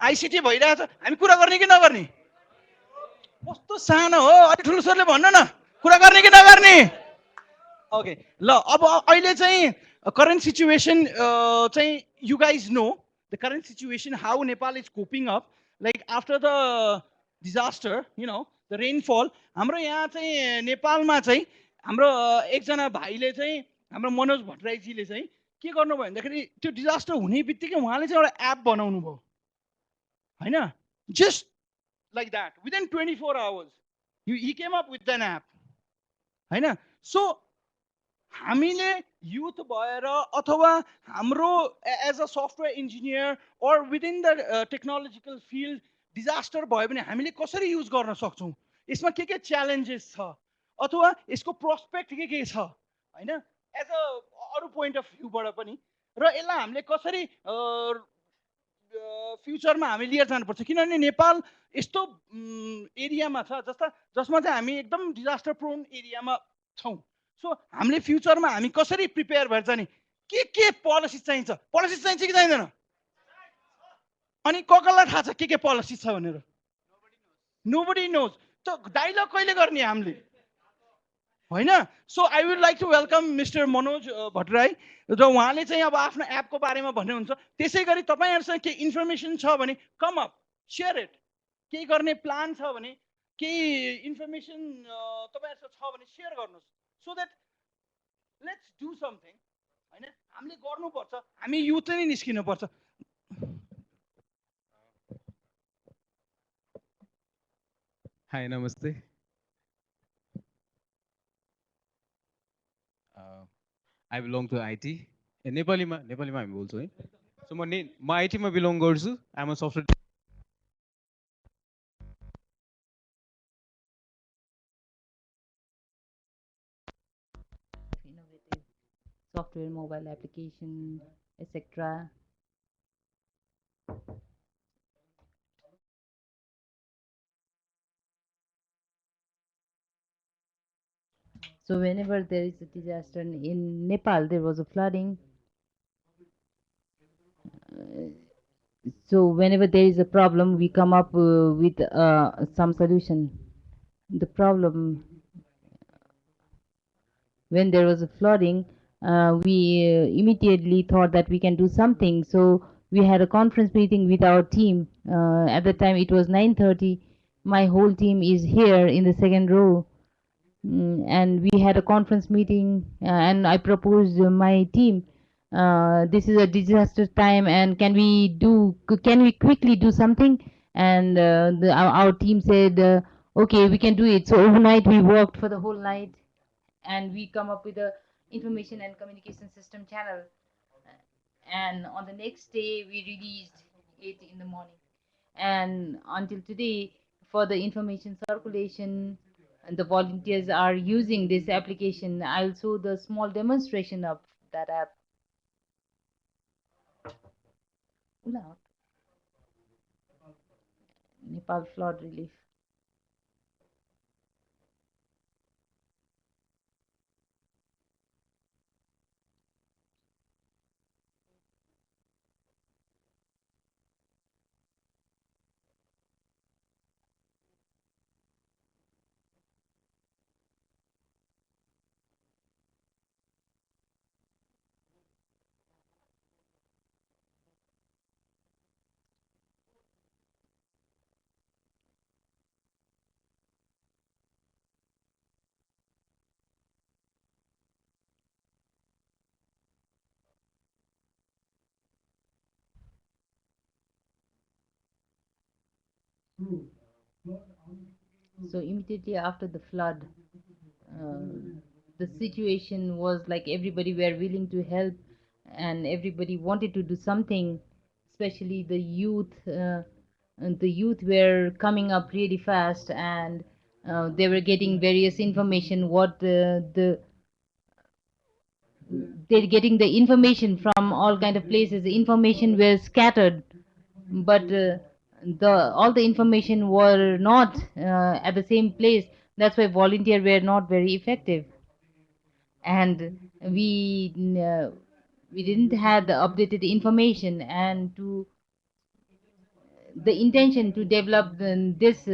ICT भइरहेछ, हामी कुरा गर्ने कि नगर्ने? कस्तो सानो हो, अलि ठुलो स्वरले भन्नु न, कुरा गर्ने कि नगर्ने? ओके ल, अब अहिले चाहिँ current situation चाहिँ you guys know the current situation, how Nepal is coping up, like after the disaster, you know, the rainfall. हाम्रो यहाँ चाहिँ नेपालमा चाहिँ हाम्रो एकजना भाइले चाहिँ हाम्रो मनोज भट्टराईजीले चाहिँ के गर्नुभयो भन्दाखेरि त्यो डिजास्टर हुने बित्तिकै उहाँले चाहिँ एउटा एप बनाउनु भयो हैन, just like that within 24 hours he came up with an app हैन. So हामीले युथ भएर अथवा हाम्रो as a software engineer or within the technological field disaster भयो भने हामीले कसरी युज गर्न सक्छौँ, यसमा के च्यालेन्जेस छ अथवा यसको प्रोस्पेक्ट के छ हैन, एज अ अरू पोइन्ट अफ भ्यूबाट पनि, र यसलाई हामीले कसरी फ्युचरमा हामी लिएर जानुपर्छ, किनभने नेपाल यस्तो एरियामा छ जसमा चाहिँ हामी एकदम डिजास्टर प्रोन एरियामा छौँ. सो हामीले फ्युचरमा हामी कसरी प्रिपेयर भएर जाने, के पोलिसी चाहिन्छ, पोलिसी चाहिन्छ कि चाहिँदैन, अनि कसलाई थाहा छ के पोलिसी छ भनेर? Nobody knows. त डायलग कहिले गर्ने हामीले होइन? So I would like to welcome mister Manoj Bhattarai, र उहाँले चाहिँ अब आफ्नो एपको बारेमा भन्नुहुन्छ. त्यसै गरी तपाईँहरूसँग केही इन्फर्मेसन छ भने कम अप, सेयर इट. केही गर्ने प्लान छ भने, केही इन्फर्मेसन तपाईँहरूसँग छ भने सेयर गर्नुहोस्, so that let's do something हैन. हामीले गर्नुपर्छ, हामी युथ नै निस्किनुपर्छ. Hi, namaste. I belong to IT. नेपालीमा हामी बोल्छौँ है. So म IT मा बिलोङ गर्छु. I'm a software. Innovative software, mobile application, etc. So whenever there is a disaster in Nepal, there was a flooding. So whenever there is a problem, we come up with some solution. The problem, when there was a flooding, we immediately thought that we can do something. So we had a conference meeting with our team. At the time it was 9:30. My whole team is here in the second row. And we had a conference meeting, and I proposed my team, this is a disaster time, and can we quickly do something? And our team said, okay, we can do it. So overnight we worked for the whole night, and we come up with a information and communication system channel. And on the next day we released it in the morning, and until today, for the information circulation, and the volunteers are using this application. I'll show the small demonstration of that app. Nepal flood relief. So immediately after the flood, the situation was like everybody were willing to help, and everybody wanted to do something, especially the youth. And the youth were coming up really fast, and they were getting various information. They're getting the information from all kind of places. The information were scattered, but all the information were not at the same place. That's why volunteers were not very effective, and we didn't have the updated information. And to the intention to develop this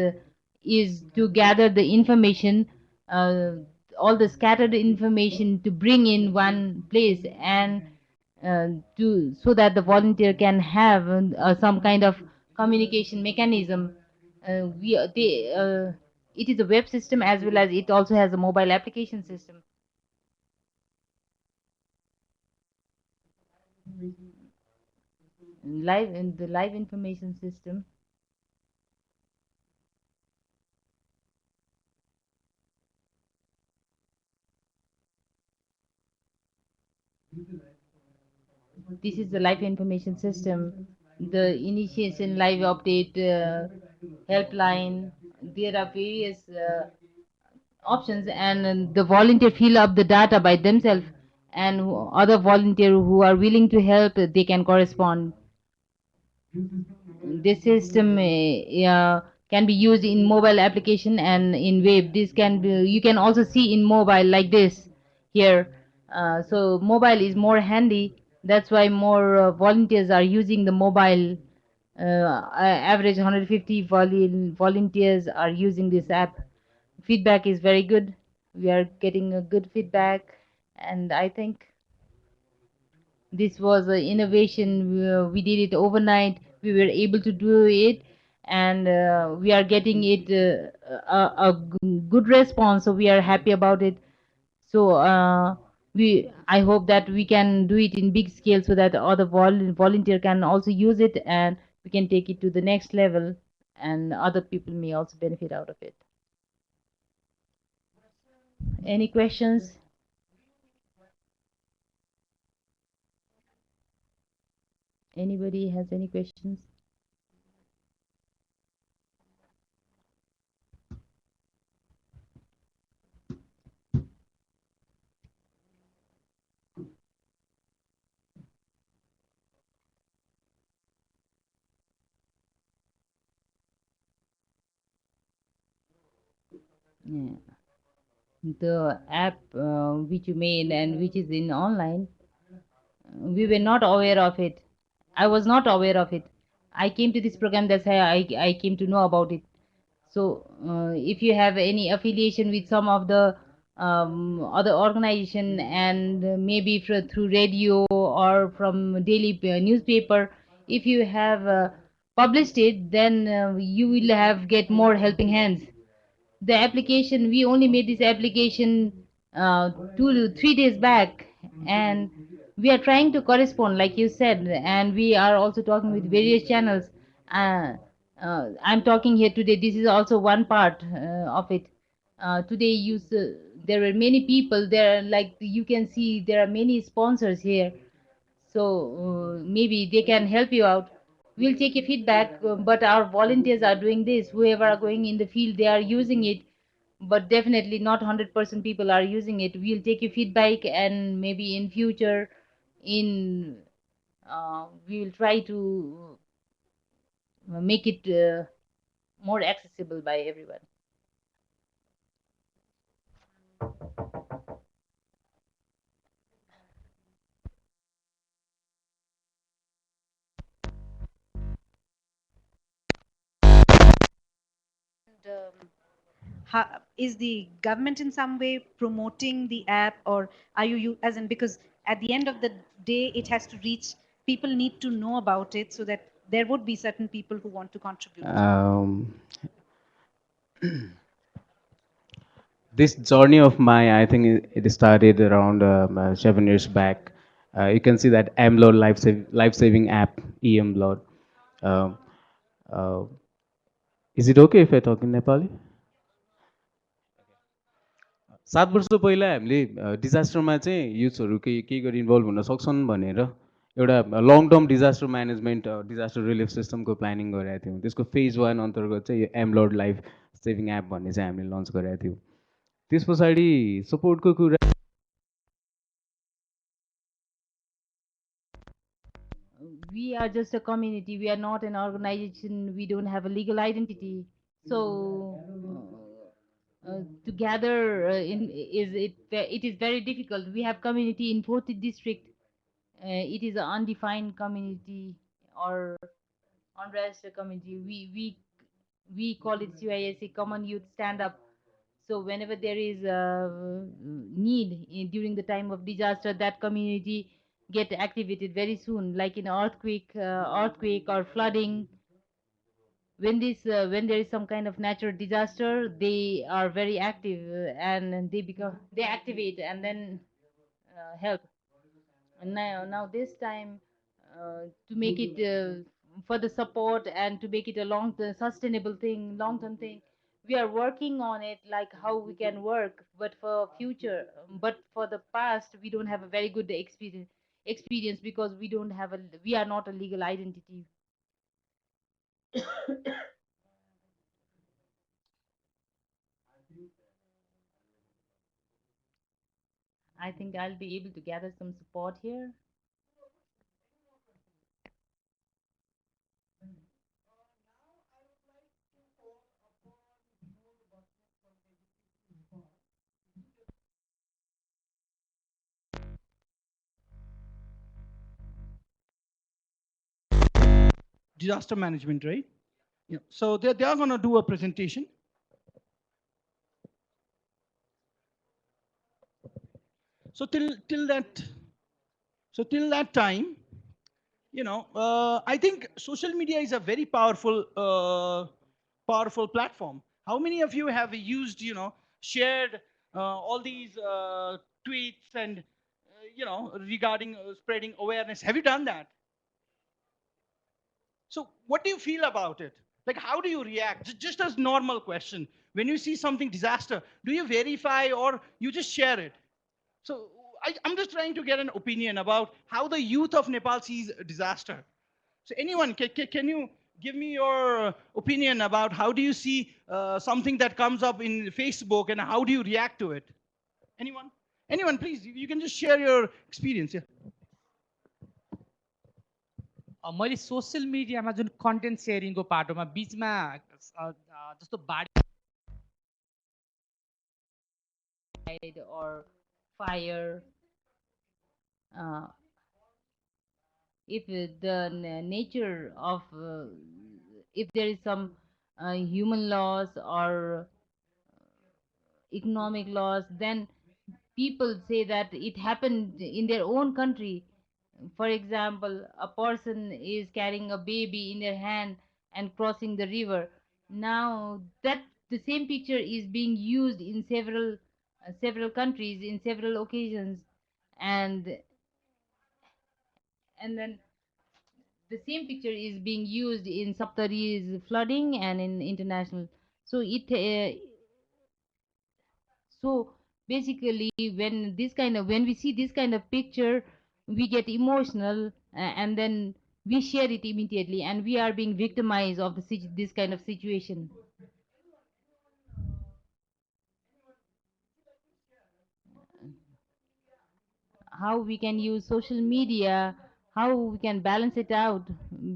is to gather the information, uh, all the scattered information to bring in one place, and to so that the volunteer can have some kind of communication mechanism. It is a web system as well as it also has a mobile application system. Live in the live information system. This is the live information system, the initiation live update helpline. There are various options, and the volunteer fill up the data by themselves, and other volunteer who are willing to help, they can correspond. This system can be used in mobile application and in web. This can be, you can also see in mobile like this here. So mobile is more handy. That's why more volunteers are using the mobile. Average 150 volunteers are using this app. Feedback is very good. We are getting a good feedback, and I think this was an innovation. We did it overnight. We were able to do it, and we are getting it good response. So we are happy about it. So I hope that we can do it in big scale so that other volunteer can also use it, and we can take it to the next level, and other people may also benefit out of it. Any questions? Anybody has any questions? Yeah. The app which you made and which is in online, we were not aware of it. I was not aware of it. I came to this program, that's how I came to know about it. So if you have any affiliation with some of the other organization, and maybe through radio or from daily newspaper, if you have published it, then you will have get more helping hands. The application, we only made this application 2 to 3 days back, and we are trying to correspond like you said, and we are also talking with various channels. I'm talking here today, this is also one part of it. Today there were many people there, like you can see there are many sponsors here. So maybe they can help you out. We'll take your feedback, but our volunteers are doing this. Whoever are going in the field, they are using it, but definitely not 100% people are using it. We'll take your feedback, and maybe in future, in we will try to make it more accessible by everyone. And, is the government in some way promoting the app, or are you as in, because at the end of the day it has to reach people, need to know about it, so that there would be certain people who want to contribute. This journey of mine, I think it started around 7 years back. You can see that AMLOD life saving app, EM Lord. Um, uh, is it okay if I talk in Nepali? 7 वर्ष पहिला हामीले डिजास्टरमा चाहिँ युथहरू केही गरी involve हुन सक्छन् भनेर एउटा long term disaster management disaster relief सिस्टमको प्लानिङ गरेका थियौँ। त्यसको फेज 1 अन्तर्गत चाहिँ यो एमलोड लाइफ सेभिङ एप भन्ने चाहिँ हामीले लन्च गरेका थियौँ। त्यस पछाडि सपोर्टको कुरा We are just a community. We are not an organization. We don't have a legal identity. So to gather in is it it is very difficult. We have community in 40th district. It is an undefined community, or unrest community. We call it CYSA, Common Youth Stand Up. So whenever there is a need during the time of disaster, that community get activated very soon, like in earthquake or flooding. When there is some kind of natural disaster, they are very active, and they activate and then help. And now this time, to make it for the support and to make it a sustainable thing, long term thing, we are working on it, like how we can work. But for future, but for the past, we don't have a very good experience because we are not a legal identity. I think I'll be able to gather some support here. Disaster management, right? Yeah. So they are going to do a presentation. So till that time, I think social media is a very powerful platform. How many of you have used, shared all these tweets and regarding spreading awareness? Have you done that? So what do you feel about it? Like, how do you react? Just as normal question. When you see something disaster, do you verify or you just share it? So I'm just trying to get an opinion about how the youth of Nepal sees a disaster. So anyone, can you give me your opinion about how do you see something that comes up in Facebook and how do you react to it? Anyone? Anyone, please, you can just share your experience. Yeah. मैले social मिडियामा जुन content सेयरिङको पाटोमा बिचमा जस्तो बाढी Or fire, if the nature of if there is some human loss or economic loss, then people say that it happened in their own country. For example, a person is carrying a baby in their hand and crossing the river. Now that the same picture is being used in several countries in several occasions, and then the same picture is being used in Saptari's flooding and in international. So so basically, when we see this kind of picture, we get emotional, and then we share it immediately, and we are being victimized of this kind of situation. How we can use social media, how we can balance it out,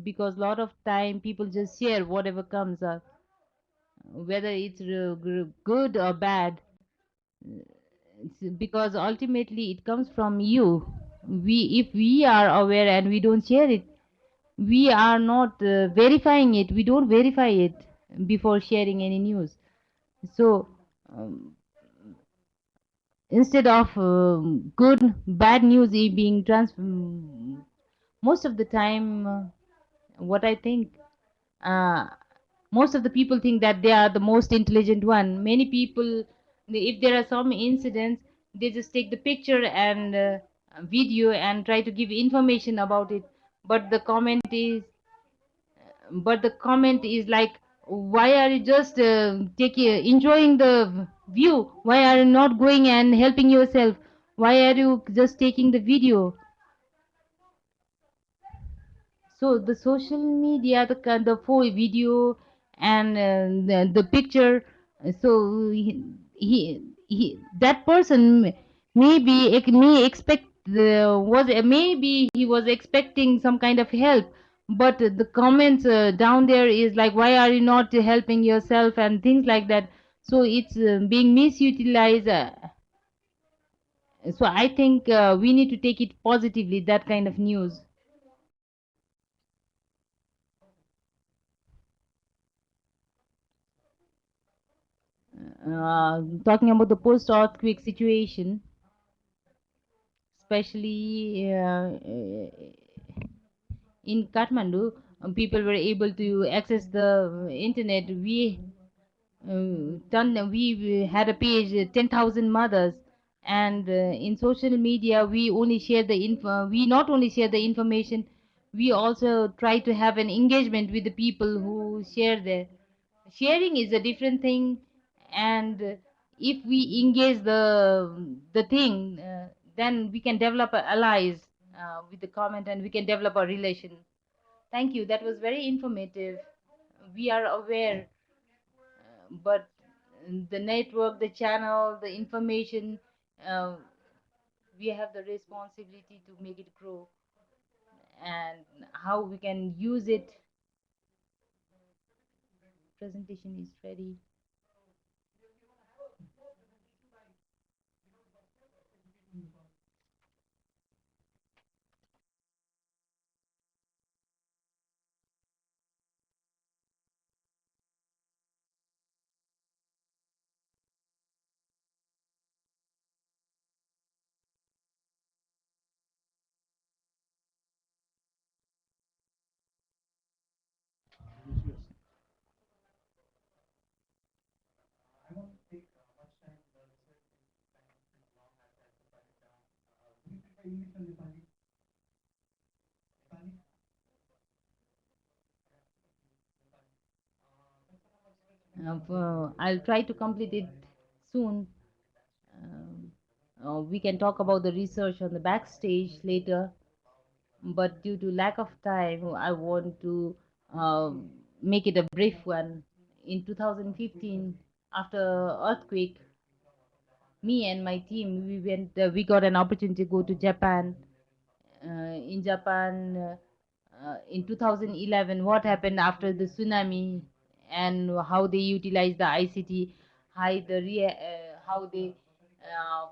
because a lot of time people just share whatever comes up, whether it's good or bad. Because ultimately it comes from you. If we are aware and we don't share it, we are not verifying it, we don't verify it before sharing any news. So instead of good bad news being most of the time, what I think, uh, most of the people think that they are the most intelligent one. Many people, if there are some incidents, they just take the picture and video and try to give information about it. But the comment is like, why are you just enjoying the view? Why are you not going and helping yourself? Why are you just taking the video? So the social media, the full video and the picture. So that person may expect was maybe he was expecting some kind of help, but the comments down there is like, why are you not helping yourself and things like that. So it's being misutilized. So I think we need to take it positively, that kind of news. talking about the post-earthquake situation, especially in Kathmandu, people were able to access the internet. We had a page, 10,000 mothers, and in social media we only share the info. We not only share the information, we also try to have an engagement with the people who share there. Sharing is a different thing, and if we engage the thing, then we can develop allies with the comment, and we can develop a relation. Thank you. That was very informative. We are aware, but the network, the channel, the information, uh, we have the responsibility to make it grow, and how we can use it. Presentation is ready. I'll try to complete it soon. We can talk about the research on the backstage later, but due to lack of time, I want to make it a brief one. In 2015, after earthquake, me and my team, we got an opportunity to go to Japan. In Japan, in 2011, what happened after the tsunami, and how they utilized the ICT, how they uh,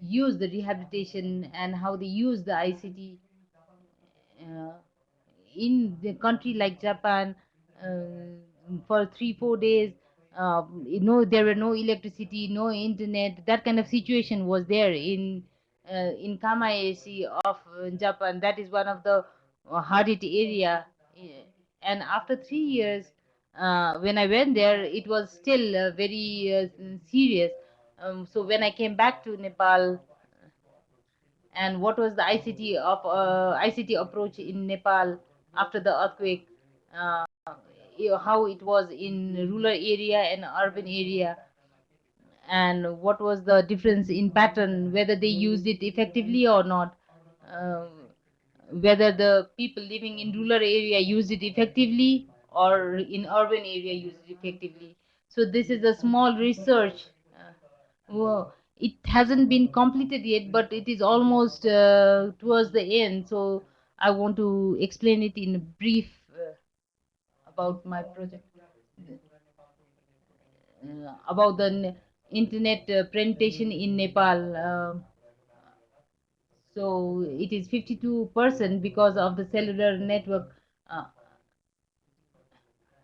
use the rehabilitation, and how they use the ICT uh, in the country like Japan, for 3 4 days. There were no electricity, no internet. That kind of situation was there in Kamaeshi of Japan. That is one of the hard hit area. And after 3 years, when I went there, it was still very serious. So when I came back to Nepal, and what was the ICT approach in Nepal after the earthquake, uh, how it was in rural area and urban area, and what was the difference in pattern, whether they used it effectively or not, uh, whether the people living in rural area used it effectively or in urban area used it effectively. So this is a small research. Well, it hasn't been completed yet, but it is almost towards the end. So I want to explain it in brief about my project, about the internet penetration in Nepal. So it is 52% because of the cellular network. Uh,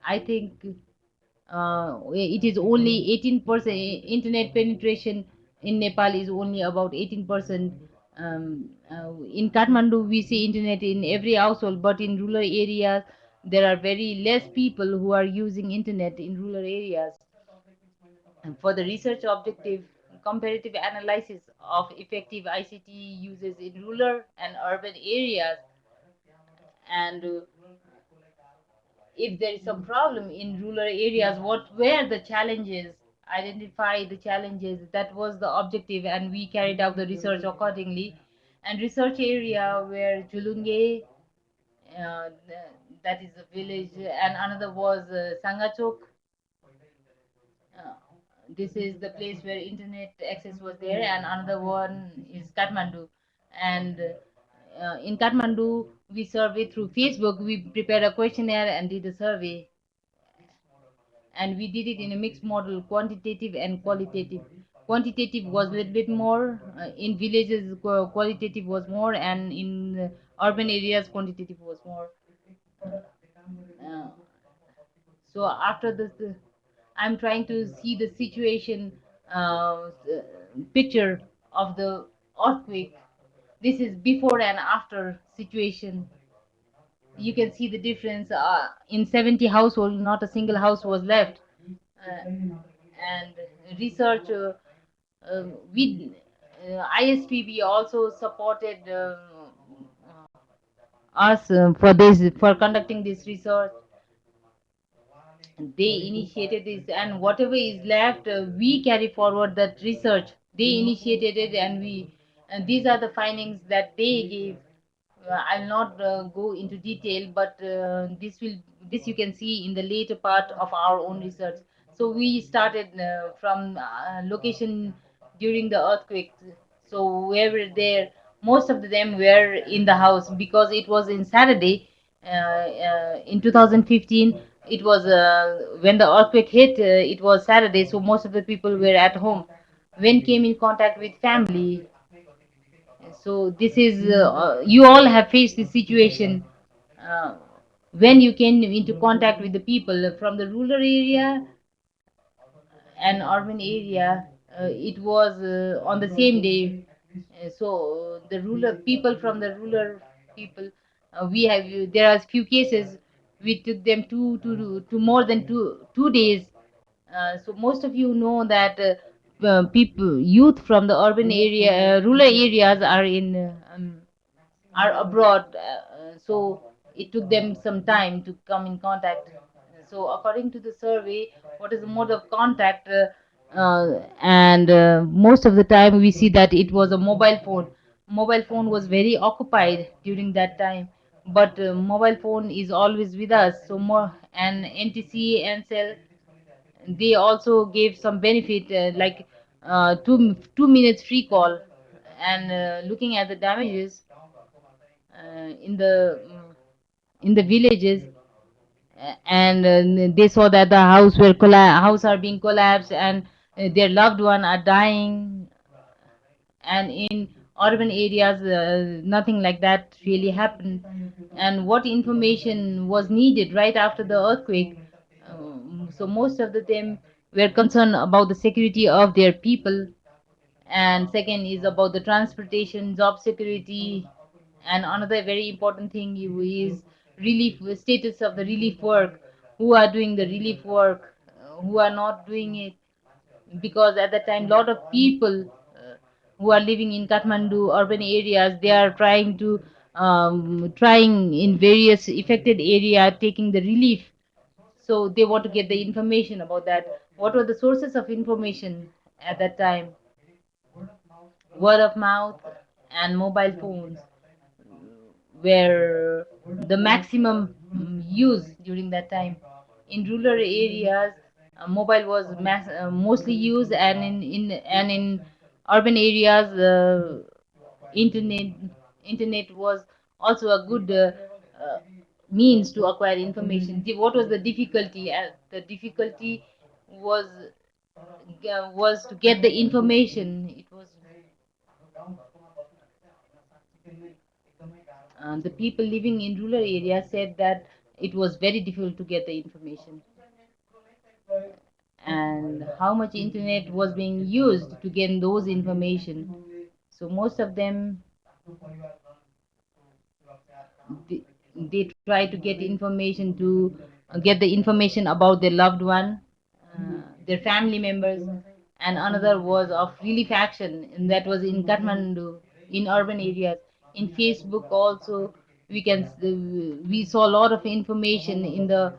I think it is only 18%. Internet penetration in Nepal is only about 18%. In Kathmandu, we see internet in every household, but in rural areas, there are very less people who are using internet in rural areas. And for the research objective, comparative analysis of effective ICT uses in rural and urban areas, and if there is some problem in rural areas, what were the challenges, identify the challenges. That was the objective, and we carried out the research accordingly. And research area where Julunge, that is a village, and another was Sangachok. uh, this is the place where internet access was there, and another one is Kathmandu. And in Kathmandu, we surveyed through Facebook. We prepared a questionnaire and did a survey, and we did it in a mixed model, quantitative and qualitative. Quantitative was a little bit more, in villages qualitative was more, and in urban areas quantitative was more. uh, so after this I'm trying to see the situation picture of the earthquake. This is before and after situation. You can see the difference. In 70 households, not a single house was left. And research with ISPB also supported us for this, for conducting this research. They initiated this, and whatever is left, we carry forward that research. They initiated it, and these are the findings that they gave. I'll not go into detail, but this you can see in the later part of our own research. So we started from location during the earthquake. So we were there. Most of them were in the house because it was in Saturday. In 2015, it was when the earthquake hit. It was Saturday, so most of the people were at home. When came in contact with family, so this is you all have faced this situation uh, when you came into contact with the people from the rural area and urban area. It was on the same day. So the rural people from the rural people, we have there are few cases we took them to more than two days. So most of you know that people youth from the urban area rural areas are in are abroad, so it took them some time to come in contact. So according to the survey, what is the mode of contact, and most of the time we see that it was a mobile phone. Mobile phone was very occupied during that time, but mobile phone is always with us. So more, and NTC and cell, they also gave some benefit, like 2 minutes free call. And looking at the damages in the villages, and they saw that the house are being collapsed, and their loved one are dying. And in urban areas, nothing like that really happened. And what information was needed right after the earthquake? So most of the them were concerned about the security of their people, and second is about the transportation, job security, and another very important thing is relief status of the relief work, who are doing the relief work, who are not doing it. Because at that time lot of people who are living in Kathmandu urban areas, they are trying in various affected area taking the relief. So they want to get the information about that. What were the sources of information at that time? Word of mouth and mobile phones were the maximum use during that time. In rural areas, mobile was mostly used, and in urban areas, internet internet was also a good means to acquire information. What was the difficulty? The difficulty was to get the information. It was the people living in rural areas said that it was very difficult to get the information, and how much internet was being used to get those information. So most of them, they try to get information to get the information about their loved one, their family members. And another was of relief action, and that was in Kathmandu, in urban areas. In Facebook also, we saw a lot of information in the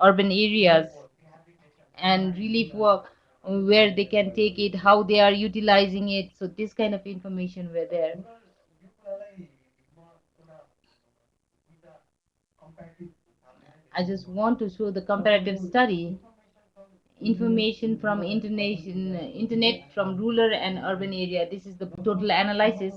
urban areas, and relief work, where they can take it, how they are utilizing it. So this kind of information were there. I just want to show the comparative study, information from internet from rural and urban area. This is the total analysis.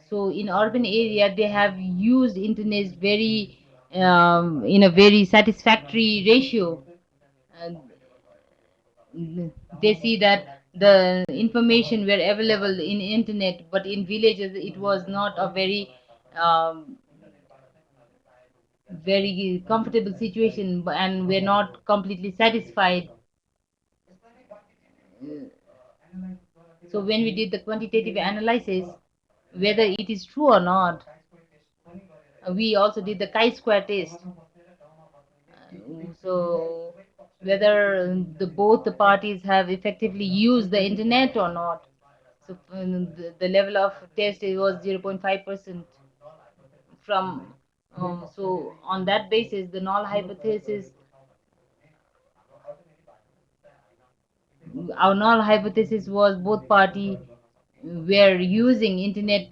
So in urban area, they have used internet very in a very satisfactory ratio. And they see that the information were available in internet, but in villages it was not a very um, very comfortable situation, and we're not completely satisfied. So when we did the quantitative analysis, whether it is true or not, we also did the chi-square test. So whether both the parties have effectively used the internet or not. So the level of test was 0.5% from. So on that basis, the null hypothesis, our null hypothesis was both party were using internet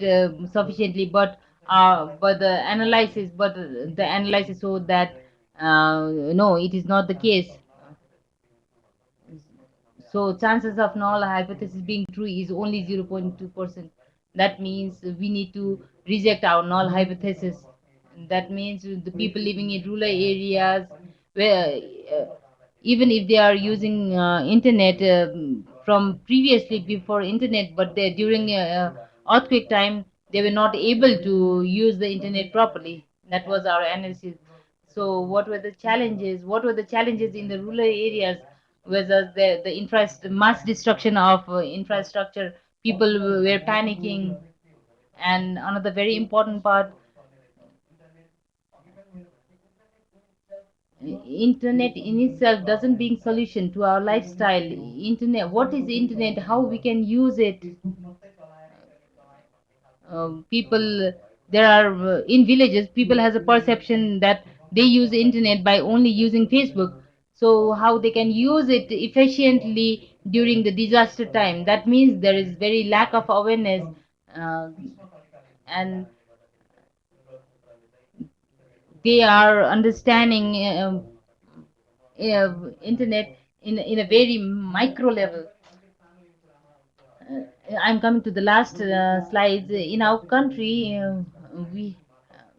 sufficiently, but the analysis showed that no, it is not the case. So chances of null hypothesis being true is only 0.2%. That means we need to reject our null hypothesis. That means the people living in rural areas, where even if they are using internet from previously before internet, but they during earthquake time they were not able to use the internet properly. That was our analysis. So what were the challenges? What were the challenges in the rural areas? Whether the mass destruction of infrastructure, people were panicking, and another very important part, internet in itself doesn't bring solution to our lifestyle. Internet, what is the internet? How we can use it? People, there are in villages, people has a perception that they use the internet by only using Facebook. So how they can use it efficiently during the disaster time? That means there is very lack of awareness, uh, and they are understanding internet in a very micro level. I'm coming to the last slides. In our country, we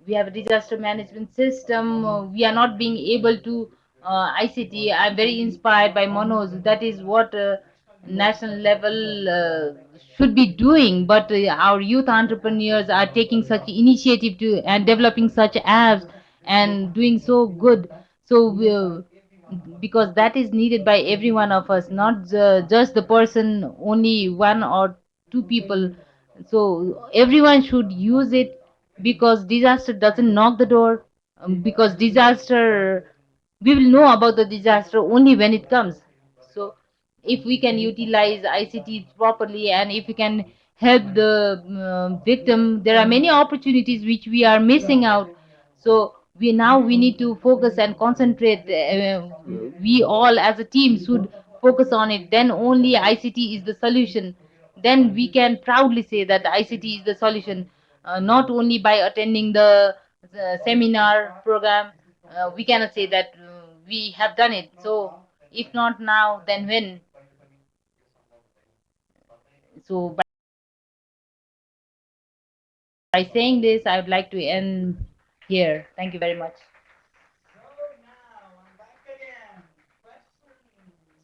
we have a disaster management system. We are not being able to ICT. I'm very inspired by Manoj. That is what national level should be doing. But our youth entrepreneurs are taking such initiative to and developing such apps and doing so good. So because that is needed by every one of us, not just the person, only one or two people. So everyone should use it, because disaster doesn't knock the door. Because disaster, we will know about the disaster only when it comes. So if we can utilize ICT properly, and if we can help the victim, there are many opportunities which we are missing out. So we need to focus and concentrate. We all as a team should focus on it. Then only ICT is the solution. Then we can proudly say that the ICT is the solution, not only by attending the seminar program. We cannot say that we have done it. So if not now, then when? So by saying this, I would like to end here. Thank you very much.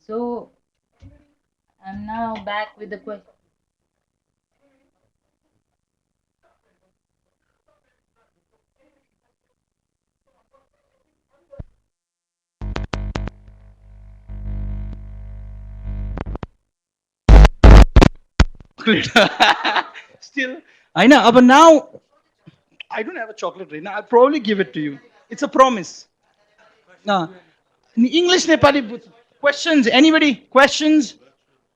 So I'm now back with the question. Still, I know, but now I don't have a chocolate right now. I'll probably give it to you. It's a promise. English Nepali questions. Anybody? Questions?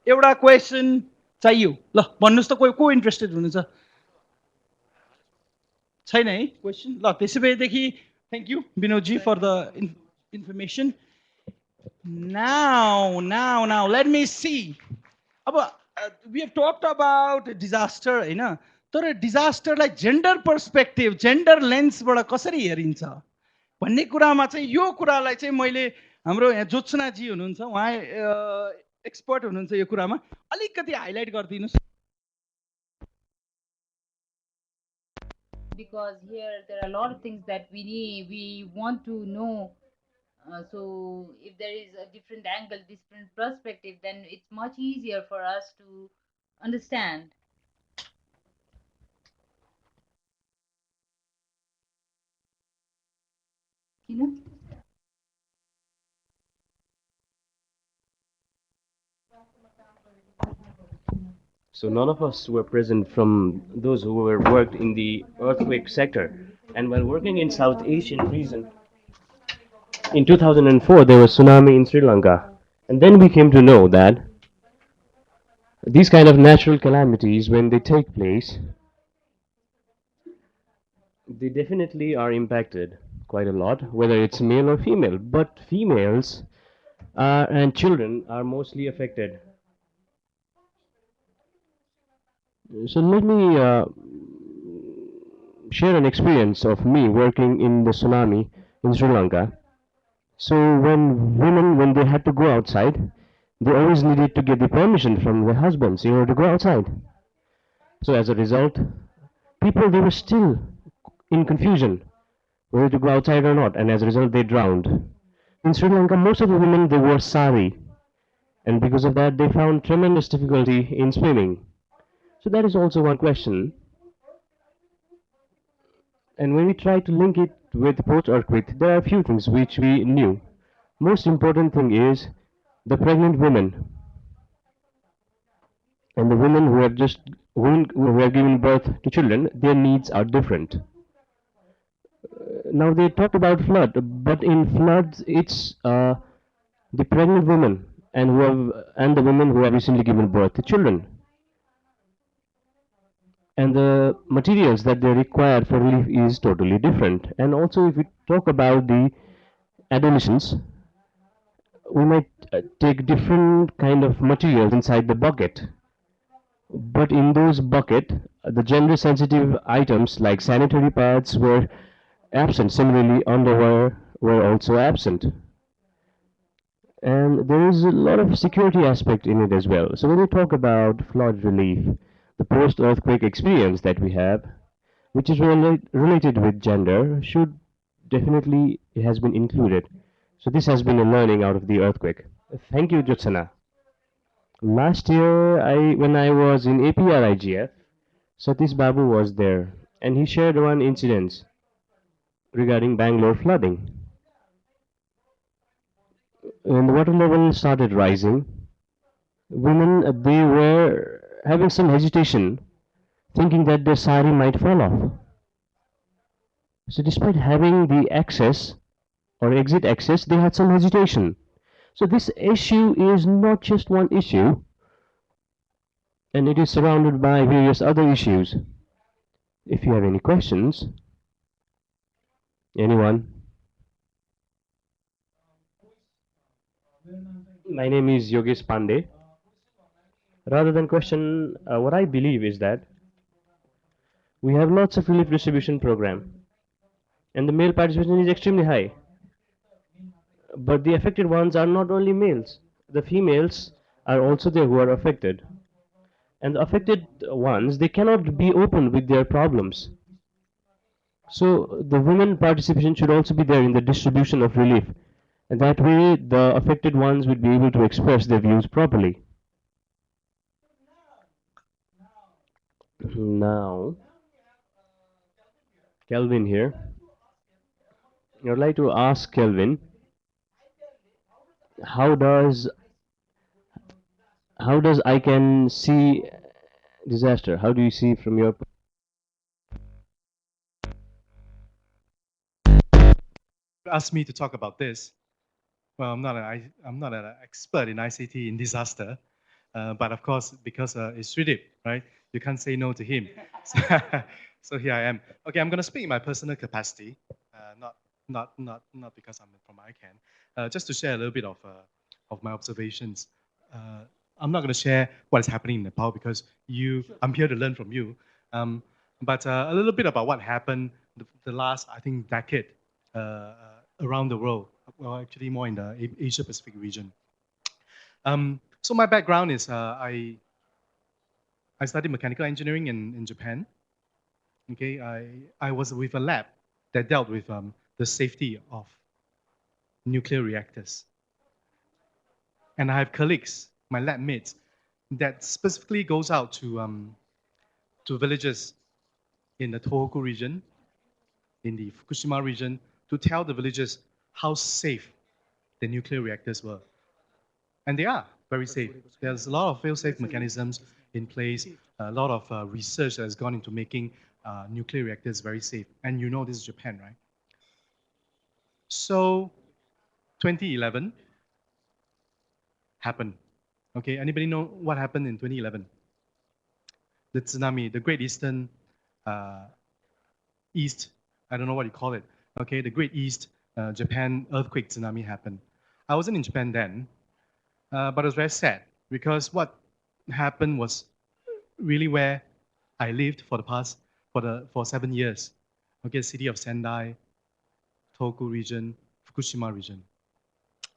एउटा question चाहियो ल भन्नुहोस् त कोही को interested हुनुहुन्छ छैन है क्वेसन ल त्यसो भएदेखि थ्याङ्क यू विनोदजी for the information now let me see अब we have talked about disaster होइन तर डिजास्टरलाई जेन्डर पर्सपेक्टिभ जेन्डर लेन्सबाट कसरी हेरिन्छ भन्ने कुरामा चाहिँ यो कुरालाई चाहिँ मैले हाम्रो यहाँ ज्योत्सनाजी हुनुहुन्छ उहाँ एक्सपर्ट हुनुहुन्छ यो कुरामा अलिकति हाइलाइट गरिदिनुहोस् Because here there are a lot of things that we want to know. So if there is a different angle, different perspective, then it's much easier for us to understand. So none of us were present from those who were worked in the earthquake sector. And while working in South Asian region, in 2004 there was tsunami in Sri Lanka. And then we came to know that these kind of natural calamities, when they take place, they definitely are impacted quite a lot, whether it's male or female. But females and children are mostly affected. So let me share an experience of me working in the tsunami in Sri Lanka. So when they had to go outside, they always needed to get the permission from their husbands in order to go outside. So as a result, people they were still in confusion whether to go outside or not, and as a result they drowned. In Sri Lanka, most of the women they wore sari, and because of that they found tremendous difficulty in swimming. So that is also one question. And when we try to link it with post-earthquake, there are a few things which we knew. Most important thing is the pregnant women and the women who have just who have given birth to children, their needs are different. Now they talked about flood, but in floods it's the pregnant women and the women who have recently given birth to children, and the materials that they require for relief is totally different. And also, if we talk about the adolescents, we might take different kind of materials inside the bucket, but in those bucket the gender sensitive items like sanitary pads were absent. Similarly, underwear were also absent, and there is a lot of security aspect in it as well. So when we talk about flood relief, the post earthquake experience that we have, which is related with gender, should definitely it has been included. So this has been a learning out of the earthquake. Thank you, Jotsana. Last year, when I was in APRIGF, Satish Babu was there, and he shared one incident regarding Bangalore flooding. When the water level started rising, women they were having some hesitation, thinking that their sari might fall off. So despite having the access or exit access, they had some hesitation. So this issue is not just one issue, and it is surrounded by various other issues. If you have any questions, anyone? My name is Yogesh Pandey. Rather than question, what I believe is that we have lots of relief distribution program, and the male participation is extremely high. But the affected ones are not only males; the females are also there who are affected. And the affected ones, they cannot be open with their problems. So the women participation should also be there in the distribution of relief. And that way the affected ones would be able to express their views properly. Now, Kelvin here. I would like to ask Kelvin, how does I can see disaster? How do you see from your asked me to talk about this. Well, I'm not an expert in ICT in disaster, but of course, because it's Sridip, right? You can't say no to him. So here I am. Okay, I'm going to speak in my personal capacity, not because I'm from ICANN, just to share a little bit of my observations. I'm not going to share what is happening in Nepal because I'm here to learn from you. But a little bit about what happened the last, I think, decade around the world. Well, actually more in the Asia Pacific region. So my background is I studied mechanical engineering in Japan. Okay, I was with a lab that dealt with the safety of nuclear reactors. And I have colleagues, my lab mates, that specifically goes out to villages in the Tohoku region, in the Fukushima region, to tell the villagers how safe the nuclear reactors were. And they are very safe. There's a lot of fail-safe mechanisms in place, a lot of research that has gone into making nuclear reactors very safe. And you know this is Japan, right? So 2011 happened. Okay, anybody know what happened in 2011? The tsunami, the Great Eastern East, I don't know what you call it. Okay, the Great East Japan earthquake tsunami happened. I wasn't in Japan then, but it was very sad because what happened was really where I lived for the past for 7 years. Okay, city of Sendai, Tohoku region, Fukushima region.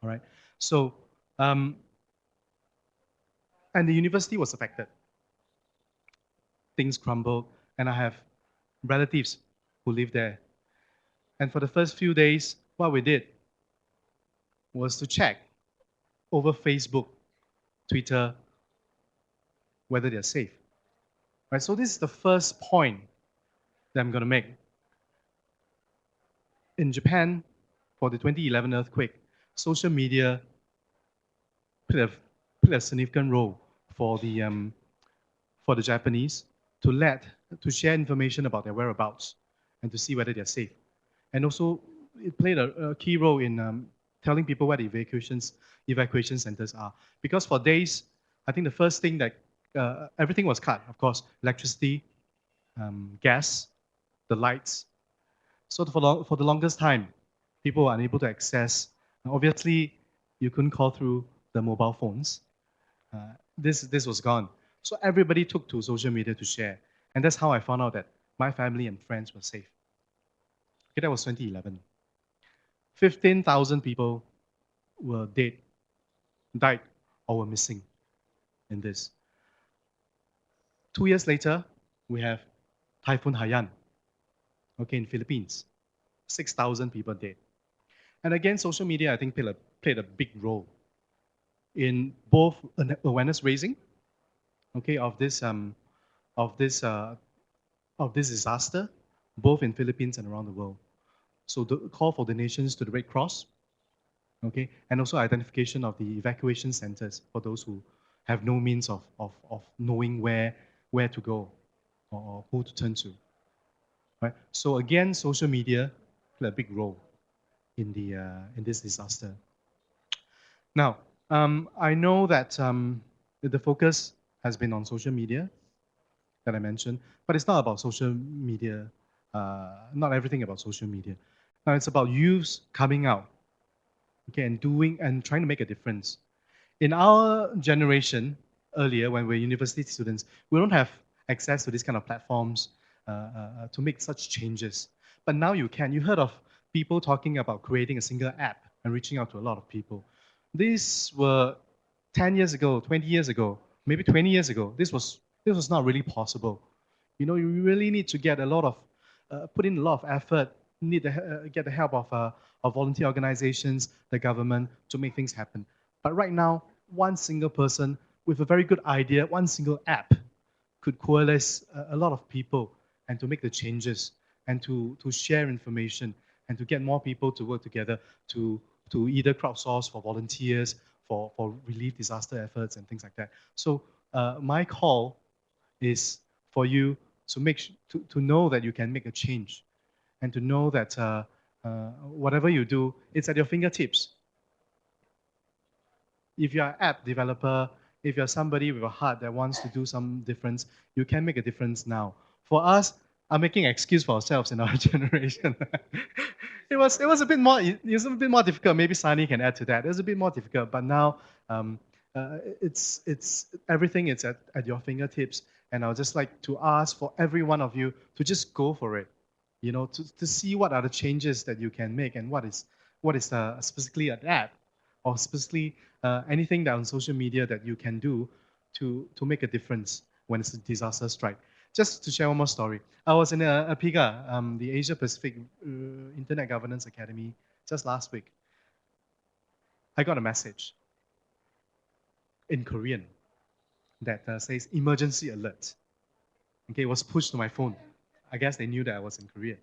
All right. So, and the university was affected. Things crumbled, and I have relatives who live there. And for the first few days, what we did was to check over Facebook, Twitter, whether they're safe. Right? So this is the first point that I'm going to make. In Japan, for the 2011 earthquake, social media played a significant role for the Japanese to share information about their whereabouts and to see whether they're safe. And also, it played a key role in telling people where the evacuation centers are. Because for days, I think the first thing that everything was cut, of course, electricity, gas, the lights. So for the longest time, people were unable to access. Obviously, you couldn't call through the mobile phones. This was gone. So everybody took to social media to share. And that's how I found out that my family and friends were safe. Okay, that was 2011. 15,000 people were died, or were missing in this. 2 years later, we have Typhoon Haiyan, okay, in Philippines. 6,000 people dead. And again, social media, I think, played a big role in both awareness raising, okay, of this disaster, both in Philippines and around the world. So the call for donations to the Red Cross, okay, and also identification of the evacuation centers for those who have no means of knowing where to go or who to turn to. Right? So again, social media played a big role in this disaster. Now, I know that the focus has been on social media that I mentioned, but it's not about social media, not everything about social media. Now, it's about youths coming out, okay, and doing and trying to make a difference. In our generation, earlier, when we're university students, we don't have access to these kind of platforms to make such changes. But now you can. You heard of people talking about creating a single app and reaching out to a lot of people. These were 10 years ago, 20 years ago, maybe 20 years ago. This was not really possible. You know, you really need to get a lot of, put in a lot of effort, need to get the help of volunteer organizations, the government, to make things happen. But right now, one single person with a very good idea, one single app, could coalesce a lot of people and to make the changes and to share information and to get more people to work together to either crowdsource for volunteers, for relief disaster efforts and things like that. So my call is for you to know that you can make a change and to know that whatever you do, it's at your fingertips. If you're an app developer, if you're somebody with a heart that wants to do some difference, you can make a difference now. For us, I'm making an excuse for ourselves in our generation. it was a bit more difficult. Maybe Sani can add to that. It was a bit more difficult, but now it's everything is at your fingertips. And I would just like to ask for every one of you to just go for it. You know, to see what are the changes that you can make and what is specifically an app or specifically anything that on social media that you can do to make a difference when it's a disaster strike. Just to share one more story. I was in APIGA, the Asia Pacific Internet Governance Academy, just last week. I got a message in Korean that says emergency alert. Okay, it was pushed to my phone. I guess they knew that I was in Korea.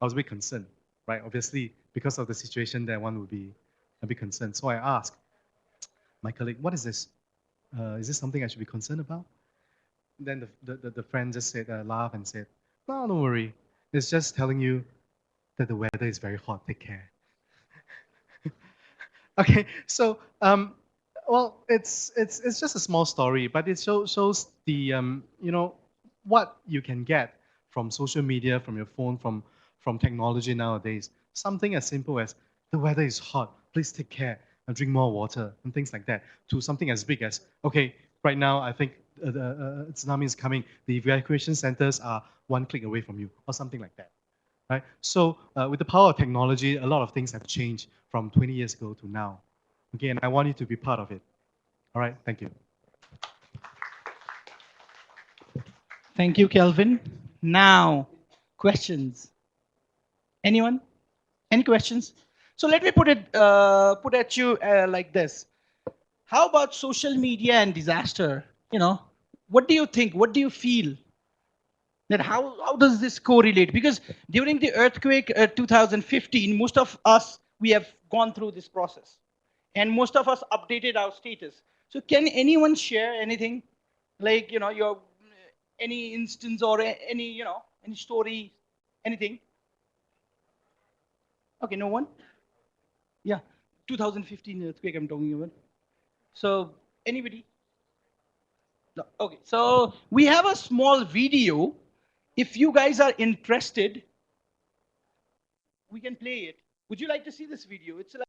I was a bit concerned. right? Obviously, because of the situation there, one would be a bit concerned. So I asked my colleague, what is this? Is this something I should be concerned about? Then the friend just said, laughed and said, no, don't worry. It's just telling you that the weather is very hot. Take care. Okay, so well, it's just a small story, but it shows the you know what you can get from social media, from your phone, from technology nowadays. Something as simple as the weather is hot. Please take care and drink more water and things like that. To something as big as okay, right now I think the tsunami is coming. The evacuation centers are one click away from you, or something like that. Right? So with the power of technology, a lot of things have changed from 20 years ago to now. Okay, and I want you to be part of it. All right, thank you. Thank you, Kelvin. Now, questions. Anyone? Any questions? So let me put at you like this. How about social media and disaster? You know, what do you think? What do you feel? That how does this correlate? Because during the earthquake 2015, most of us, we have gone through this process. And most of us updated our status. So can anyone share anything? Like, you know, your any instance or any, you know, any story, anything? Okay, no one? Yeah, 2015 earthquake I'm talking about. So anybody? No. Okay, so we have a small video. If you guys are interested, we can play it. Would you like to see this video? It's like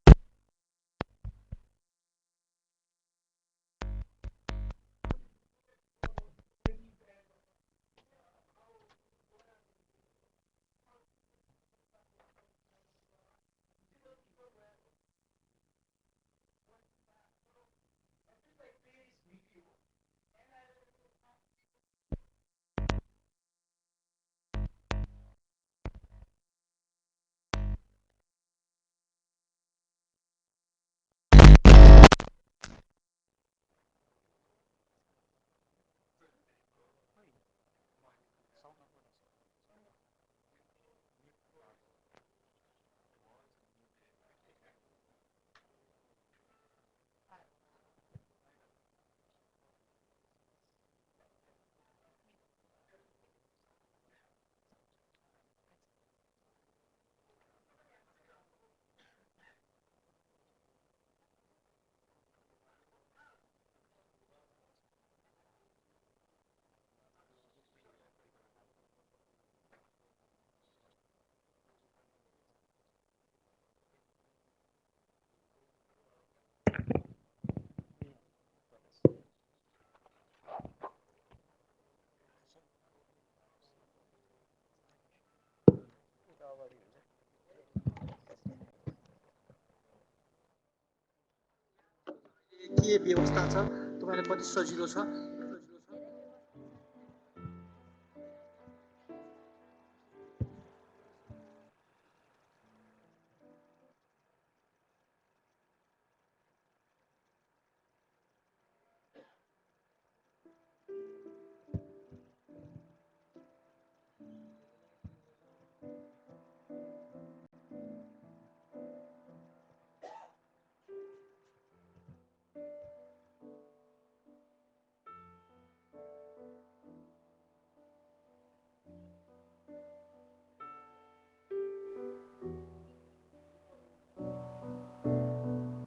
के व्यवस्था छ तपाईलाई कति सजिलो छ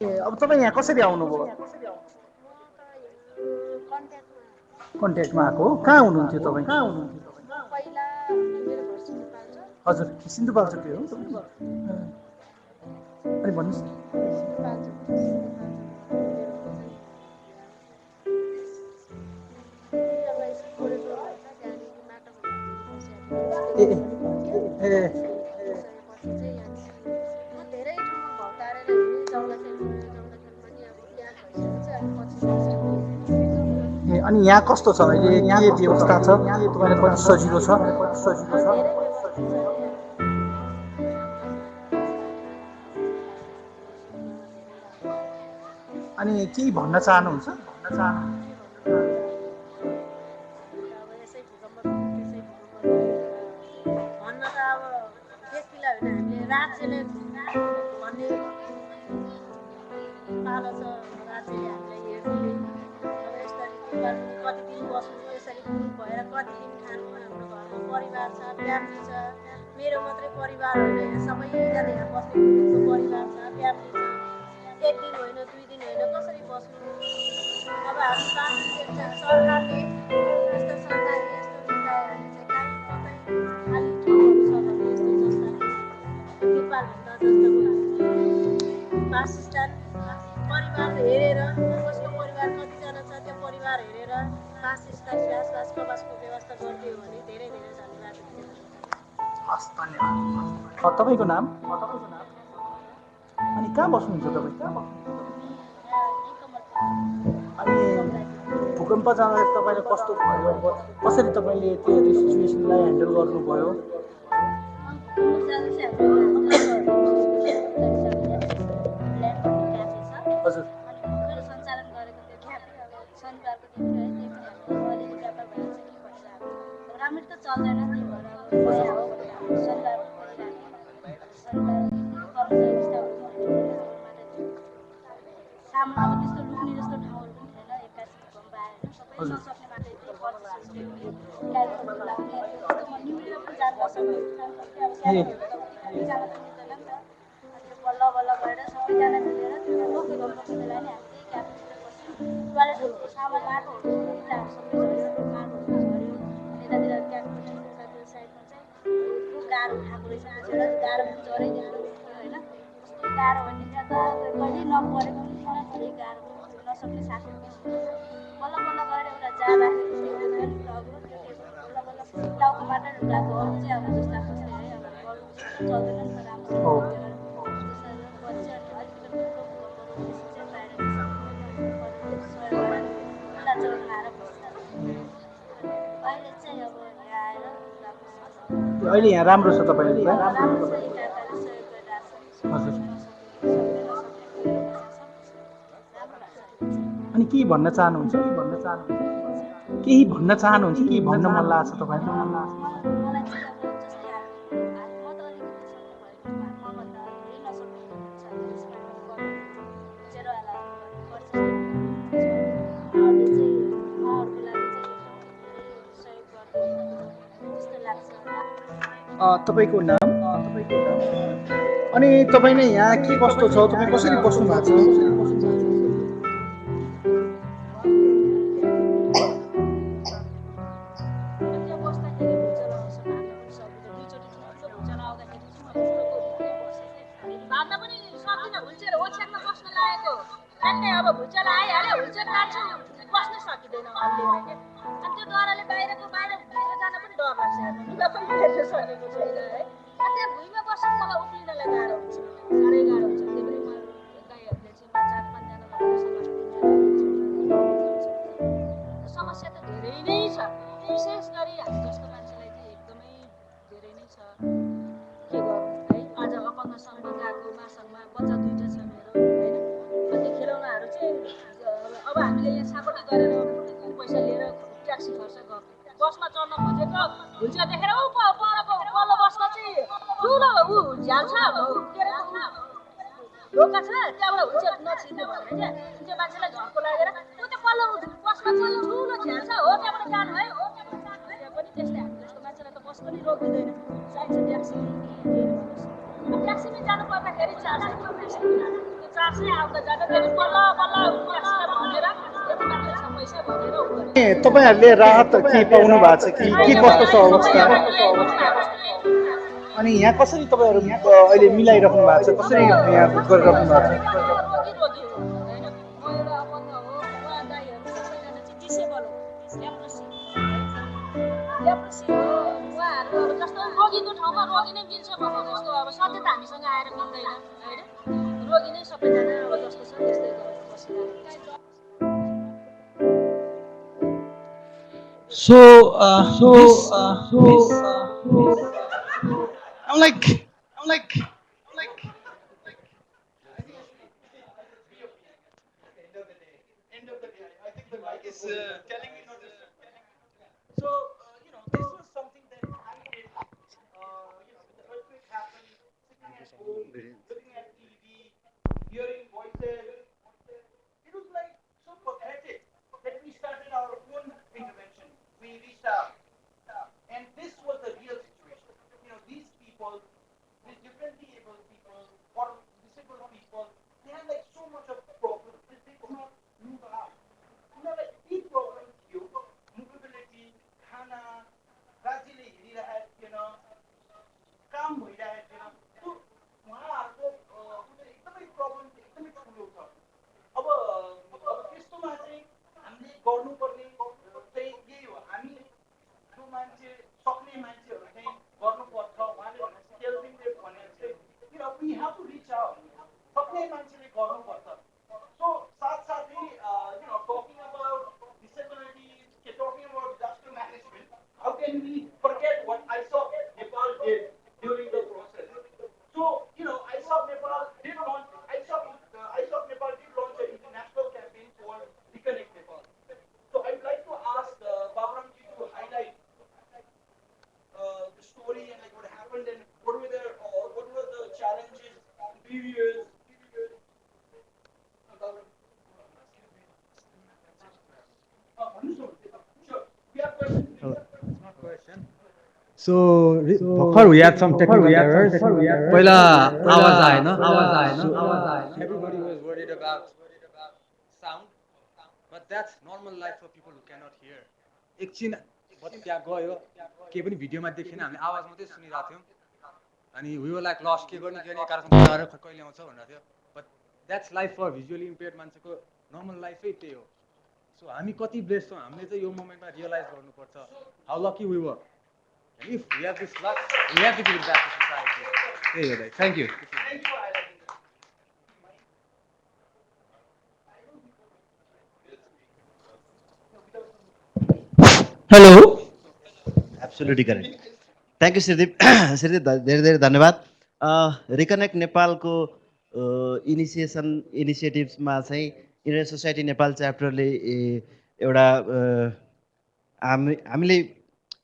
अब तपाईँ यहाँ कसरी आउनुभयो कन्ट्याक्टमा आएको हो कहाँ हुनुहुन्थ्यो तपाईँ हजुर सिन्धुपाल्चोकै हो अनि भन्नुहोस् ए अनि यहाँ कस्तो छ अहिले यहाँ के व्यवस्था छ तपाईलाई कति सजिलो छ अनि केही भन्न चाहनुहुन्छ भन्न त अब 1 किलो हैन हामीले रात राज्यले भन्ने पालो छ राज्यले हामीलाई हेर्ने अब यसरी नेपालमा कति दिन बस्नु यसरी भएर कति दिन खानु हाम्रो घरमा परिवार छ फ्यामिली छ मेरो मात्रै परिवार होइन सबैजना यहाँ बस्ने कुटुम्बको परिवार छ फ्यामिली छ एक दिन होइन 2 दिन होइन कसरी बस्नु अब हामी सरकारले यस्तो सरकारी यस्तो निकायहरू चाहिँ कहीँ कतै खाली ठाउँहरू छ भने यस्तो जस्ता नेपालभन्दा जस्तो वासस्थान परिवार हेरेर कसको परिवार कतिजना छ त्यो परिवार हेरेर वासस्थान प्रवासको व्यवस्था गरिदियो भने धेरै धेरै धन्यवाद हस् धन्यवाद तपाईँको नाम अनि कहाँ बस्नुहुन्छ तपाईँ अनि भूकम्प जाँदा तपाईँले कस्तो भयो कसरी तपाईँले त्यो सिचुएसनलाई ह्यान्डल गर्नुभयो हजुर मेरो सञ्चालन गरेको त्यो क्याफे अब शनिबारको दिन है त्यही पनि हाम्रो अलिअलि व्यापार भएर चाहिँ के भन्छ अब राम्ररी त चल्दैन त्यही भएर अब पैसा हो भने हाम्रो शनिबारको शनिबार कर्मचारी स्टाफहरू सामान अब त्यस्तो लुक्ने जस्तो ठाउँहरू पनि थिएन 21 भूकम्प आयो होइन सबै नसक्ने मात्रै त्यही पर्छ सिस्टमले क्यालेन्डरहरू लाउने त्यस्तो म निक्लेर पनि जान नसक्ने अब क्यालेन्डरहरू त जान त मिल्दैन नि त त्यो बल्ल बल्ल गएर सबैजना मिलेर त्यो भूकम्पको बेला नि हामी त्यही क्याफेतिर बस्यौँ टोयलेटहरूको सामान माटोहरू इँटाहरू सबै झऱ्यो माटोहरू झऱ्यो यतातिर क्याफेको उतातिर साइडमा चाहिँ यत्रो गाह्रो उठाएको रहेछ मान्छेलाई गाह्रो पनि झरै देख्नु होइन कस्तो गाह्रो भने त्यहाँ त कहिल्यै नपरेको पनि थिएन धेरै गाह्रो नसक्ने साथीहरू बल्ल बल्ल गएर एउटा जाँदाखेरि चाहिँ अब बल्ल बल्ल टाउको मात्र ढुकाएको अरू चाहिँ अब जस्तो लाग्छ है अब गर्नु चल्दैन नि त राम्रो अहिले चाहिँ अब यहाँ आएर अहिले यहाँ राम्रो छ तपाईँले राम्रो छ एकाअर्काले सहयोग गरिरहेको हजुर छ अनि के भन्न चाहनुहुन्छ केही भन्न चाहनुहुन्छ के भन्न मन लाग्छ तपाईँलाई मलाई चाहिँ अब जस्तै म त अलिकति सक्ने भएको मभन्दा धेरै नसक्ने हुनुहुन्छ त्यसमा जेरोवालाहरू उहाँहरूले चाहिँ उहाँहरूको लागि चाहिँ एकदमै धेरै सहयोग गरिदिनु जस्तो लाग्छ तपाईँको नाम अनि तपाईँ नै यहाँ के कस्तो छ तपाईँ कसरी बस्नु भएको छ त्यो बस्दाखेरि भुइँचालो आउँछ भाग्न पनि सक्दिनँ दुईचोटि ठुलो भुइँचालो आउँदाखेरि चाहिँ म ठुलो भाग्न पनि सक्दिनँ हुलचेयर ओछ्यानमा बस्न लागेको ठ्याक्कै अब भुइँचालो आइहाल्यो हुलचेयर काट्छु बस्न सकिँदैन हल्लिएर के अनि त्यो डरले बाहिर भित्र जान पनि डर लाग्छ लुगा पनि फेर्न सकेको छैन है अनि त्यहाँ भुइँमा बस्नु मलाई उक्लिनलाई गाह्रो हुन्छ साह्रै गाह्रो हुन्छ त्यही पनि म दाइहरूले चाहिँ 4-5 जना समस्या त धेरै नै छ विशेष गरी हामी जस्तो मान्छेलाई चाहिँ एकदमै धेरै नै छ के गर्नु है आज अपङ्ग सङ्घमा गएको मासङमा बच्चा 2टा छ मेरो होइन अनि त्यो खेलौनाहरू चाहिँ अब हामीले यहाँ सापटी गरेर पैसा लिएर ट्याक्सी खर्च गएको बसमा चढ्न खोजेको हुलचेयर देखेर ऊ परको पल्लो बसमा चाहिँ ठुलो ऊ झ्याल छ के अरे ढोका छ त्यहाँबाट हुलचेयर नछिर्ने भनेर क्या त्यो मान्छेलाई झर्को लागेर ऊ त्यो पल्लो बसमा चाहिँ ठुलो झ्याल छ हो त्यहाँबाट जानु है हो त्यहाँ पनि त्यस्तै हामी जस्तो मान्छेलाई त बस पनि रोकिँदैन चाहिन्छ ट्याक्सी ट्याक्सीमै जानु पर्दाखेरि 400 त्यो 400 आउँदा जाँदा त्यहाँदेखि बल्ल बल्ल ट्याक्सीलाई भनेर यति मात्रै छ पैसा भनेर तपाईँहरूले राहत के पाउनु भएको छ कि के कस्तो छ अवस्था अनि यहाँ कसरी तपाईँहरू अहिले मिलाइराख्नु भएको छ कसरी यहाँ गरिराख्नु भएको छ रोगी हो होइन म एउटा अपङ्ग हो उहाँ दाइहरू सबैजना चाहिँ डिसेबल हो ल्याप्रोसी हो उहाँहरू अब जस्तो रोगीको ठाउँमा रोगी नै मिल्छ भन्नु जस्तो अब सधैँ त हामीसँग आएर मिल्दैन होइन रोगी नै सबैजना अब जस्तो छ त्यस्तै गरेर बसिरहेको I'm like end of the day. I think the mic is telling me not to. So this was something that I did. When the earthquake happened, sitting at looking at TV, hearing voices. It was like so pathetic that we started our own intervention. We reached out. And this was the real situation. These people, these differently able people or disabled people, they have like so much of problems that they could not move out. Like big problems थियो, movability, खाना, राज्यले हेरिरहेको थिएन, काम भइरहेको थिएन। त्यो उहाँहरूको एकदमै प्रब्लम एकदमै ठुलो छ। अब त्यस्तोमा चाहिँ हामीले गर्नुपर्ने चाहिँ यही हो, हामी जो मान्छे सक्ने मान्छेहरू चाहिँ गर्नुपर्छ। उहाँले भने केल्भिनले भने चाहिँ we have to reach out, सक्ने मान्छेले गर्नुपर्छ। So साथसाथै talking about disabilities, talking about disaster management, how can we forget what ISOP Nepal did during the process? So ISOP Nepal did launch an international campaign called Reconnect Nepal. So I'd like to ask Babramji to highlight the story and like what happened and what were the challenges, barriers. Sure. We have questions. So, भर्खर we had some technical errors. पहिला आवाज आएन. Everybody was worried about sound, but that's normal life for people who cannot hear. एकछिन त्यहाँ गयो, केही पनि भिडियोमा देखिन, हामीले आवाज मात्रै सुनिरहेको थियौँ. अनि we were like lost, के गर्ने कार्यक्रम गएर कहिले आउँछ भनेर थियो. But that's life for visually impaired मान्छेको normal life नै त्यही हो. So हामी कति blessed छौँ, हामीले चाहिँ यो मोमेन्टमा realize गर्नुपर्छ how lucky we were. And if we have this luck, we have to give it back to society. There you go. Thank you. Hello. Absolutely correct. Thank you, Sridip. Sridip, धेरै धेरै धन्यवाद. Reconnect नेपालको इनिसिएटिभ्समा चाहिँ Indian society Nepal च्याप्टरले एउटा हामीले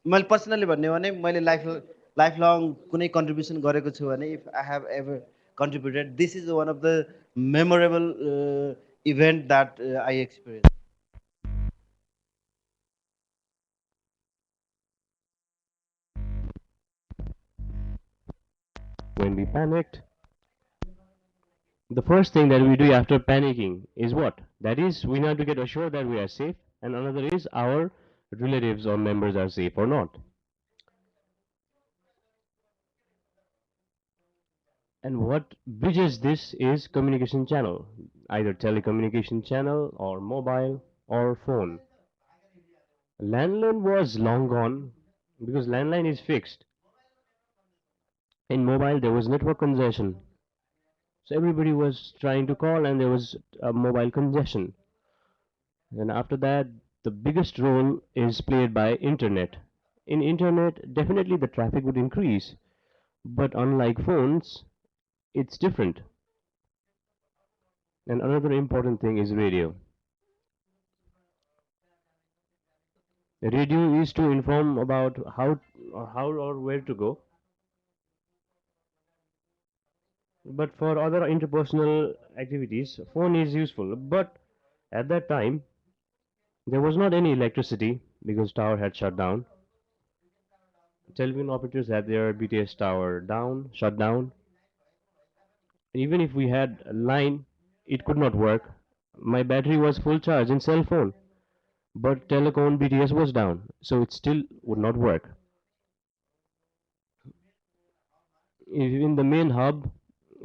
मैले personally भन्ने हो भने मैले लाइफ लङ कुनै कन्ट्रिब्युसन गरेको छु भने if I have ever contributed this is one of the memorable event that I experience. When we panicked, the first thing that we do after panicking is what? That is, we have to get assured that we are safe, and another is our relatives or members are safe or not. And what bridges this is communication channel, either telecommunication channel or mobile or phone. Landline was long gone because landline is fixed. In mobile, there was network congestion. So everybody was trying to call and there was a mobile congestion. And after that, the biggest role is played by internet. In internet, definitely the traffic would increase. But unlike phones, it's different. And another important thing is radio. Radio is to inform about how or where to go. But for other interpersonal activities, phone is useful. But at that time, there was not any electricity because tower had shut down. Telephone operators had their BTS tower shut down. Even if we had a line, it could not work. My battery was full charge in cell phone, but telecom BTS was down, so it still would not work. If in the main hub,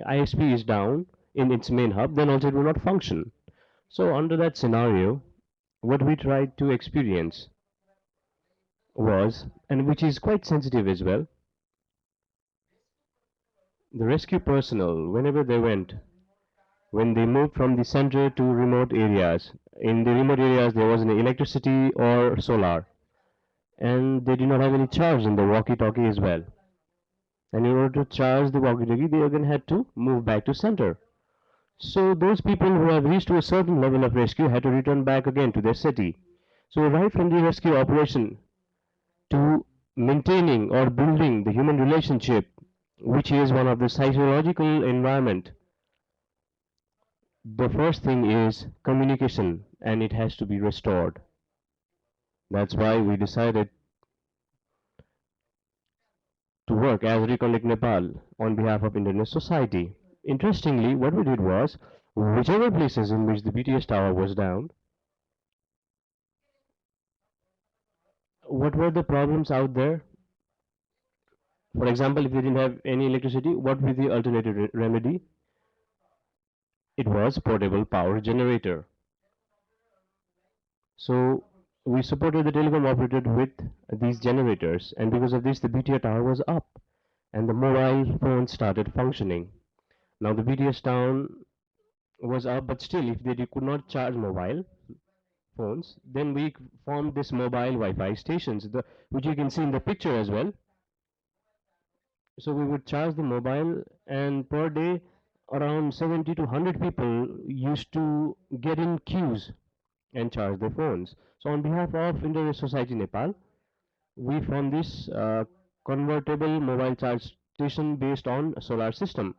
ISP is down in its main hub, then also it will not function. So under that scenario, what we tried to experience was, and which is quite sensitive as well, the rescue personnel, whenever they went, when they moved from the center to remote areas, in the remote areas there wasn't electricity or solar, and they did not have any charge in the walkie-talkie as well. And in order to charge the walkie-talkie, they again had to move back to center. So those people who have reached to a certain level of rescue had to return back again to their city. So right from the rescue operation to maintaining or building the human relationship which is one of the psychological environment. The first thing is communication, and it has to be restored. That's why we decided to work as Reconnect Nepal on behalf of Internet Society. Interestingly, what we did was, whichever places in which the BTS tower was down, what were the problems out there? For example, if we didn't have any electricity, what would be the alternative remedy? It was portable power generator. So we supported the telecom operator with these generators, and because of this, the BTS tower was up, and the mobile phone started functioning. Now the BTS town was up, but still, if they could not charge mobile phones, then we formed this mobile Wi-Fi stations, which you can see in the picture as well. So we would charge the mobile, and per day, around 70 to 100 people used to get in queues and charge their phones. So on behalf of Internet Society Nepal, we formed this convertible mobile charge station based on a solar system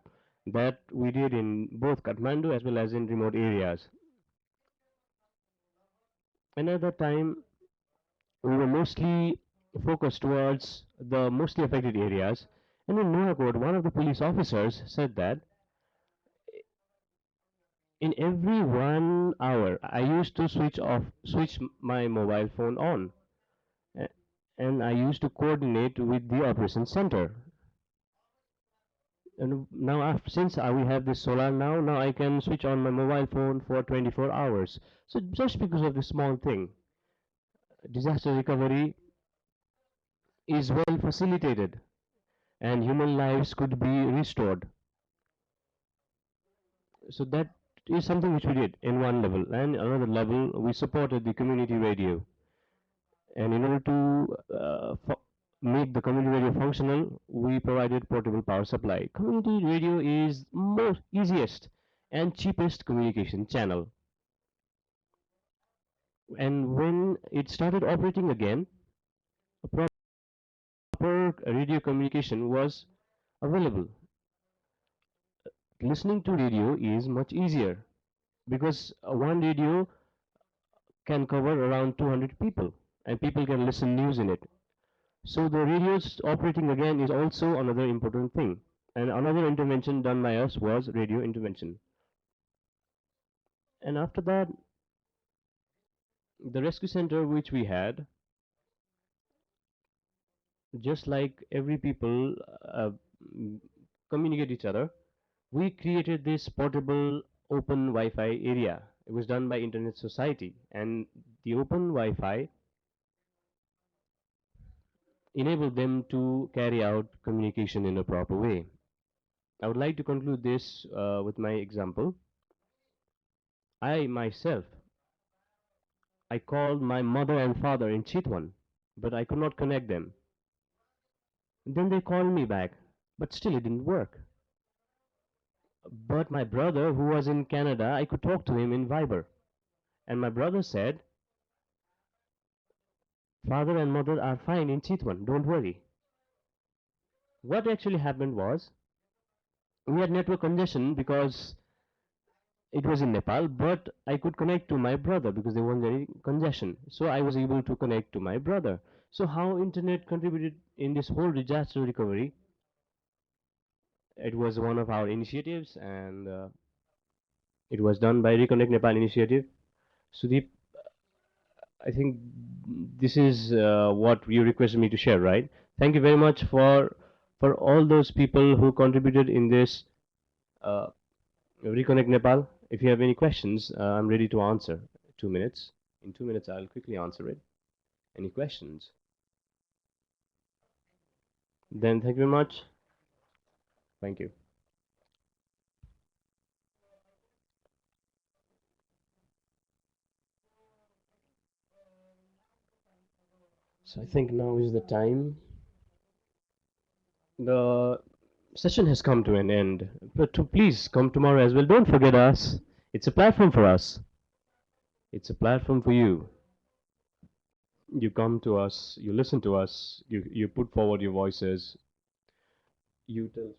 that we did in both Kathmandu as well as in remote areas. Another time, we were mostly focused towards the mostly affected areas. And in Nuakot, one of the police officers said that in every 1 hour, I used to switch my mobile phone on, a- and I used to coordinate with the operation center. And now, since we have this solar now I can switch on my mobile phone for 24 hours. So just because of this small thing, disaster recovery is well facilitated, and human lives could be restored. So that is something which we did in one level, and another level we supported the community radio. And in order to make the community radio functional, we provided portable power supply. Community radio is most easiest and cheapest communication channel. And when it started operating again, a proper radio communication was available. Listening to radio is much easier because one radio can cover around 200 people, and people can listen news in it. So the radios operating again is also another important thing. And another intervention done by us was radio intervention. And after that, the rescue center which we had, just like every people mm, communicate each other, we created this portable open Wi-Fi area. It was done by Internet Society, and the open Wi-Fi enabled them to carry out communication in a proper way. I would like to conclude this with my example. I myself, I called my mother and father in Chitwan, but I could not connect them. Then they called me back, but still it didn't work. But my brother, who was in Canada, I could talk to him in Viber. And my brother said, father and mother are fine in Chitwan, don't worry. What actually happened was, we had network congestion because it was in Nepal, but I could connect to my brother because there wasn't any congestion. So I was able to connect to my brother. So how internet contributed in this whole disaster recovery? It was one of our initiatives, and it was done by Reconnect Nepal initiative. Sudeep, I think this is what you requested me to share, right? Thank you very much for all those people who contributed in this uh, Reconnect Nepal. If you have any questions, I'm ready to answer. 2 minutes. In 2 minutes, I'll quickly answer it. Any questions? Then thank you very much. Thank you. So I think now is the time. The session has come to an end, but please come tomorrow as well. Don't forget us. It's a platform for us. It's a platform for you. You come to us, you listen to us, you put forward your voices. You tell.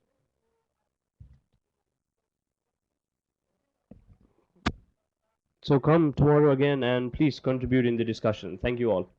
So come tomorrow again and please contribute in the discussion. Thank you all.